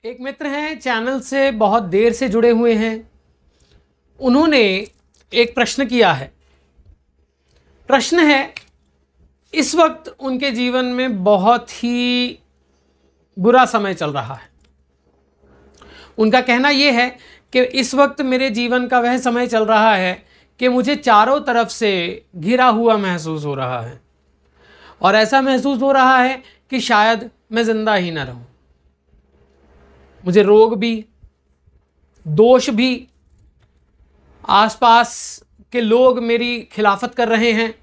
एक मित्र हैं, चैनल से बहुत देर से जुड़े हुए हैं। उन्होंने एक प्रश्न किया है। प्रश्न है, इस वक्त उनके जीवन में बहुत ही बुरा समय चल रहा है। उनका कहना यह है कि इस वक्त मेरे जीवन का वह समय चल रहा है कि मुझे चारों तरफ से घिरा हुआ महसूस हो रहा है और ऐसा महसूस हो रहा है कि शायद मैं जिंदा ही ना रहूं। मुझे रोग भी, दोष भी, आसपास के लोग मेरी खिलाफत कर रहे हैं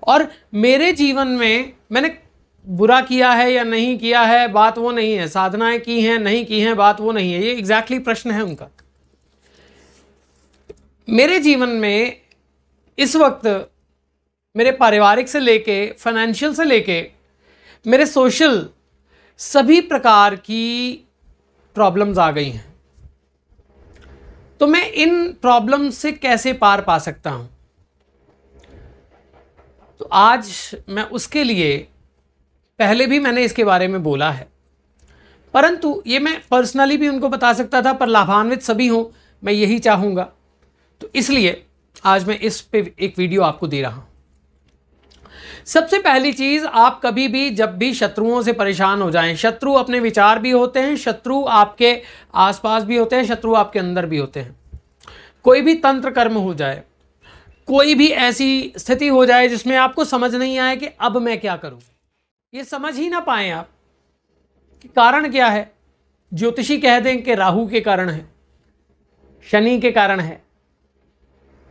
और मेरे जीवन में मैंने बुरा किया है या नहीं किया है बात वो नहीं है, साधनाएं की हैं नहीं की हैं बात वो नहीं है। ये एग्जैक्टली प्रश्न है उनका। मेरे जीवन में इस वक्त मेरे पारिवारिक से लेके, फाइनेंशियल से लेके, मेरे सोशल, सभी प्रकार की प्रॉब्लम्स आ गई हैं। तो मैं इन प्रॉब्लम्स से कैसे पार पा सकता हूं? तो आज मैं उसके लिए, पहले भी मैंने इसके बारे में बोला है, परंतु ये मैं पर्सनली भी उनको बता सकता था, पर लाभान्वित सभी हों मैं यही चाहूँगा। तो इसलिए आज मैं इस पे एक वीडियो आपको दे रहा हूँ। सबसे पहली चीज़, आप कभी भी जब भी शत्रुओं से परेशान हो जाएं, शत्रु अपने विचार भी होते हैं, शत्रु आपके आसपास भी होते हैं, शत्रु आपके अंदर भी होते हैं। कोई भी तंत्र कर्म हो जाए, कोई भी ऐसी स्थिति हो जाए जिसमें आपको समझ नहीं आए कि अब मैं क्या करूं, ये समझ ही ना पाएं आप कि कारण क्या है। ज्योतिषी कह दें कि राहु के कारण है, शनि के कारण है,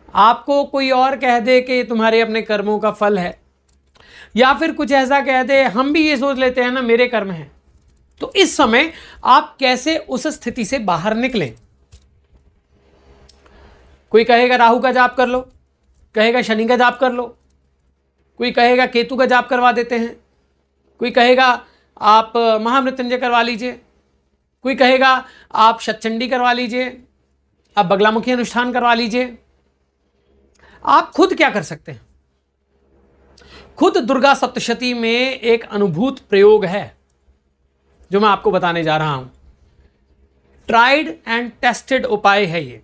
आपको कोई और कह दे कि तुम्हारे अपने कर्मों का फल है, या फिर कुछ ऐसा कह दे, हम भी ये सोच लेते हैं ना मेरे कर्म हैं। तो इस समय आप कैसे उस स्थिति से बाहर निकलें? कोई कहेगा राहु का जाप कर लो, कहेगा शनि का जाप कर लो, कोई कहेगा केतु का जाप करवा देते हैं, कोई कहेगा आप महामृत्युंजय करवा लीजिए, कोई कहेगा आप शतचंडी करवा लीजिए, आप बगलामुखी अनुष्ठान करवा लीजिए। आप खुद क्या कर सकते हैं? खुद दुर्गा सप्तशती में एक अनुभूत प्रयोग है जो मैं आपको बताने जा रहा हूं। ट्राइड एंड टेस्टेड उपाय है ये।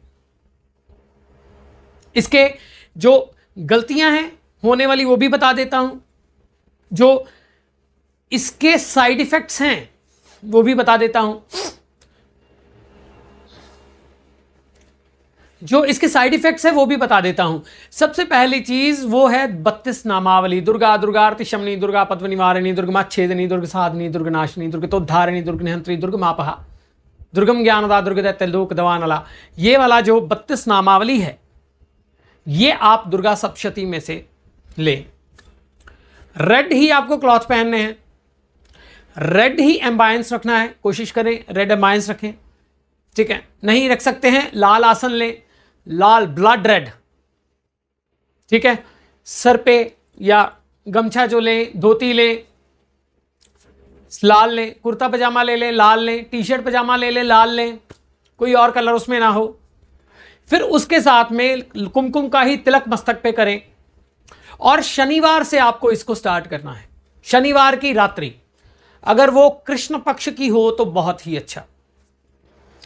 इसके जो गलतियां हैं होने वाली वो भी बता देता हूं, जो इसके साइड इफेक्ट्स हैं वो भी बता देता हूं। जो इसके साइड इफेक्ट्स है वो भी बता देता हूं। सबसे पहली चीज वो है 32 नामावली। दुर्गा, दुर्गार्ति शमनी, दुर्गा पद्म निवारिणी, दुर्गमाच्छेदिनी, दुर्ग साधनी, दुर्गनाशिनी, दुर्गतोद्धारिणी, दुर्गनिहंत्री, दुर्गमापहा, दुर्गम ज्ञानदा, दुर्गदैत्य लोक दवानला। ये वाला जो 32 नामावली है ये आप दुर्गा सप्तशती में से ले। रेड ही आपको क्लॉथ पहनने हैं, रेड ही एम्बायंस रखना है, कोशिश करें रेड एम्बायंस रखें, ठीक है। नहीं रख सकते हैं लाल आसन लें, लाल ब्लड रेड, ठीक है। सर पे या गमछा जो लें, धोती लें लाल लें, कुर्ता पजामा ले लें लाल लें, टी शर्ट पजामा ले लें लाल लें, कोई और कलर उसमें ना हो। फिर उसके साथ में कुमकुम का ही तिलक मस्तक पे करें और शनिवार से आपको इसको स्टार्ट करना है। शनिवार की रात्रि, अगर वो कृष्ण पक्ष की हो तो बहुत ही अच्छा,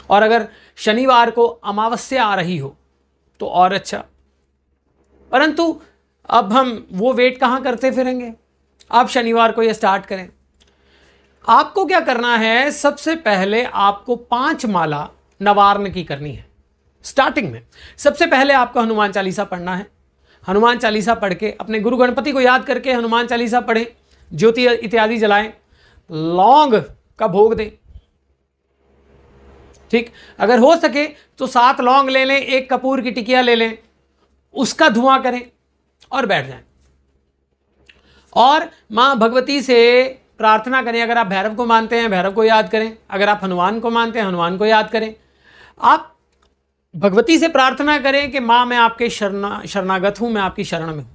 और अगर शनिवार को अमावस्या आ रही हो तो और अच्छा। परंतु अब हम वो वेट कहां करते फिरेंगे, आप शनिवार को ये स्टार्ट करें। आपको क्या करना है, सबसे पहले आपको 5 माला नवार्ण की करनी है। स्टार्टिंग में सबसे पहले आपको हनुमान चालीसा पढ़ना है। हनुमान चालीसा पढ़ के अपने गुरु गणपति को याद करके हनुमान चालीसा पढ़ें, ज्योति इत्यादि जलाएं, लौंग का भोग दें, ठीक। अगर हो सके तो 7 लौंग ले लें, 1 कपूर की टिकिया ले लें, उसका धुआं करें और बैठ जाएं और मां भगवती से प्रार्थना करें। अगर आप भैरव को मानते हैं भैरव को याद करें, अगर आप हनुमान को मानते हैं हनुमान को याद करें। आप भगवती से प्रार्थना करें कि मां मैं आपके शरणागत हूं, मैं आपकी शरण में हूं।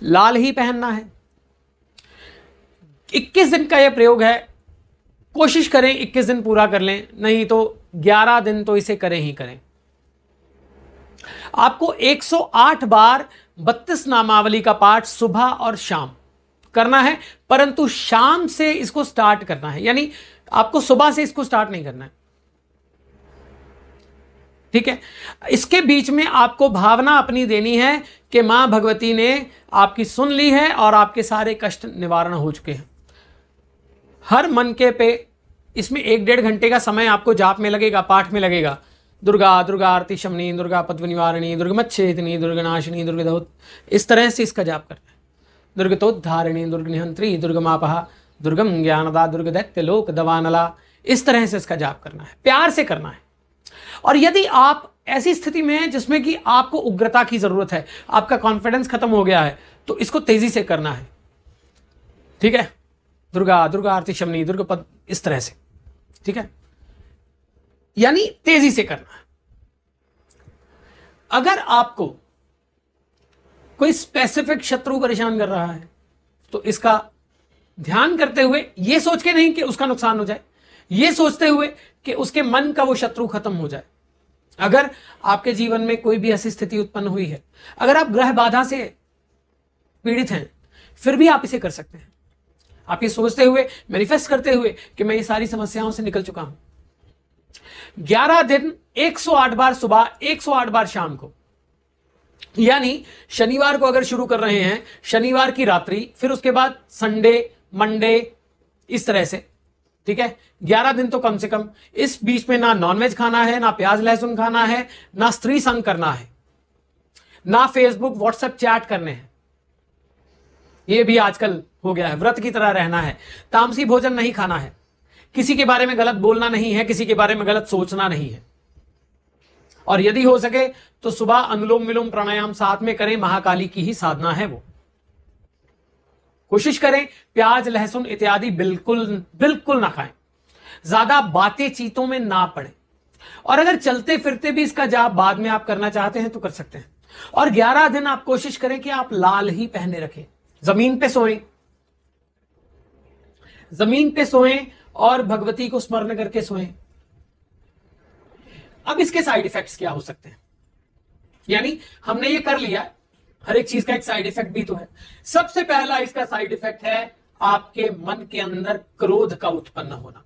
लाल ही पहनना है। 21 दिन का यह प्रयोग है, कोशिश करें 21 दिन पूरा कर लें, नहीं तो 11 दिन तो इसे करें ही करें। आपको 108 बार 32 नामावली का पाठ सुबह और शाम करना है, परंतु शाम से इसको स्टार्ट करना है। यानी आपको सुबह से इसको स्टार्ट नहीं करना है, ठीक है। इसके बीच में आपको भावना अपनी देनी है कि मां भगवती ने आपकी सुन ली है और आपके सारे कष्ट निवारण हो चुके हैं। हर मन के पे इसमें 1-1.5 घंटे का समय आपको जाप में लगेगा, पाठ में लगेगा। दुर्गा दुर्गा आरती शमनी, दुर्गा पद्म निवारणी, दुर्गमच्छेदिनी, दुर्गनाशिनी, दुर्गदोत, इस तरह से इसका जाप करना है। दुर्गतोद्धारिणी, दुर्गनिहंत्री, दुर्गमापहा, दुर्गम ज्ञानदा, दुर्गदैत्य लोक दवानला, इस तरह से इसका जाप करना है, प्यार से करना है। और यदि आप ऐसी स्थिति में हैं जिसमें कि आपको उग्रता की जरूरत है, आपका कॉन्फिडेंस खत्म हो गया है, तो इसको तेजी से करना है, ठीक है। दुर्गा दुर्गा आरती शमनी, दुर्गा पद, इस तरह से, ठीक है, यानी तेजी से करना है। अगर आपको कोई स्पेसिफिक शत्रु परेशान कर रहा है तो इसका ध्यान करते हुए, यह सोच के नहीं कि उसका नुकसान हो जाए, यह सोचते हुए कि उसके मन का वो शत्रु खत्म हो जाए। अगर आपके जीवन में कोई भी ऐसी स्थिति उत्पन्न हुई है, अगर आप ग्रह बाधा से पीड़ित हैं, फिर भी आप इसे कर सकते हैं। आप ये सोचते हुए, मैनिफेस्ट करते हुए कि मैं ये सारी समस्याओं से निकल चुका हूं। 11 दिन 108 बार सुबह, 108 बार शाम को, यानी शनिवार को अगर शुरू कर रहे हैं, शनिवार की रात्रि, फिर उसके बाद संडे, मंडे, इस तरह से, ठीक है। 11 दिन तो कम से कम। इस बीच में ना नॉनवेज खाना है, ना प्याज लहसुन खाना है, ना स्त्री संग करना है, ना फेसबुक व्हाट्सएप चैट करने हैं। यह भी आजकल हो गया है, व्रत की तरह रहना है। तामसी भोजन नहीं खाना है, किसी के बारे में गलत बोलना नहीं है, किसी के बारे में गलत सोचना नहीं है। और यदि हो सके तो सुबह अनुलोम विलोम प्राणायाम साथ में करें, महाकाली की ही साधना है वो। कोशिश करें प्याज लहसुन इत्यादि बिल्कुल बिल्कुल ना खाएं, ज्यादा बातें चीतों में ना पड़े। और अगर चलते फिरते भी इसका जाप बाद में आप करना चाहते हैं तो कर सकते हैं। और 11 दिन आप कोशिश करें कि आप लाल ही पहने रखें, जमीन पे सोएं, जमीन पे सोएं और भगवती को स्मरण करके सोएं। अब इसके साइड इफेक्ट्स क्या हो सकते हैं, यानी हमने ये कर लिया, हर एक चीज का एक साइड इफेक्ट भी तो है। सबसे पहला इसका साइड इफेक्ट है आपके मन के अंदर क्रोध का उत्पन्न होना।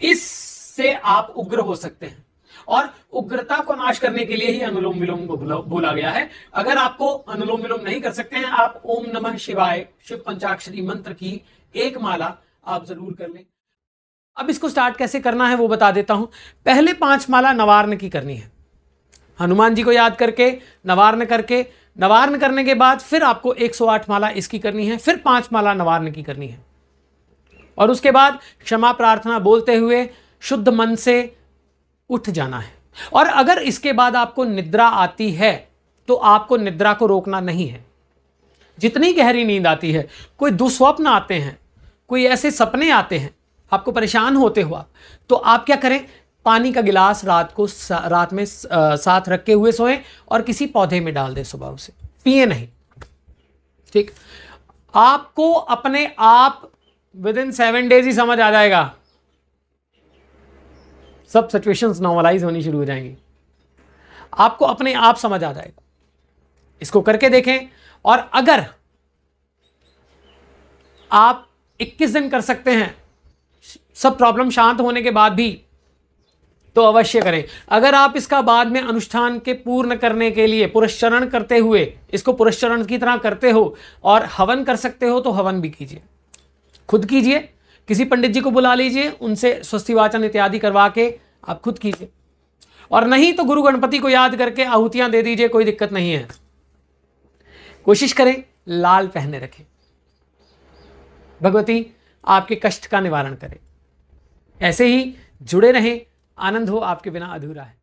इससे आप उग्र हो सकते हैं, और उग्रता को नाश करने के लिए ही अनुलोम विलोम को बोला गया है। अगर आपको अनुलोम विलोम नहीं कर सकते हैं, आप ओम नमः शिवाय शिव पंचाक्षरी मंत्र की एक माला आप जरूर कर लें। अब इसको स्टार्ट कैसे करना है वो बता देता हूं। पहले 5 माला नवार्न की करनी है, हनुमान जी को याद करके नवार्न करके, नवार्न करने के बाद फिर आपको 108 माला इसकी करनी है, फिर 5 माला नवार्न की करनी है। और उसके बाद क्षमा प्रार्थना बोलते हुए शुद्ध मन से उठ जाना है। और अगर इसके बाद आपको निद्रा आती है तो आपको निद्रा को रोकना नहीं है। जितनी गहरी नींद आती है, कोई दुस्वप्न आते हैं, कोई ऐसे सपने आते हैं आपको परेशान होते हुआ, तो आप क्या करें, पानी का गिलास रात में साथ रखे हुए सोएं और किसी पौधे में डाल दें, सुबह उसे पिए नहीं, ठीक। आपको अपने आप विदिन 7 डेज ही समझ आ जाएगा, सब सिचुएशंस नॉर्मलाइज होनी शुरू हो जाएंगी, आपको अपने आप समझ आ जाएगा। इसको करके देखें। और अगर आप 21 दिन कर सकते हैं सब प्रॉब्लम शांत होने के बाद भी, तो अवश्य करें। अगर आप इसका बाद में अनुष्ठान के पूर्ण करने के लिए पुरस्चरण करते हुए, इसको पुरस्चरण की तरह करते हो और हवन कर सकते हो तो हवन भी कीजिए, खुद कीजिए, किसी पंडित जी को बुला लीजिए, उनसे स्वस्ति वाचन इत्यादि करवा के आप खुद कीजिए। और नहीं तो गुरु गणपति को याद करके आहुतियां दे दीजिए, कोई दिक्कत नहीं है। कोशिश करें लाल पहने रखें, भगवती आपके कष्ट का निवारण करें। ऐसे ही जुड़े रहें, आनंद हो आपके बिना अधूरा है।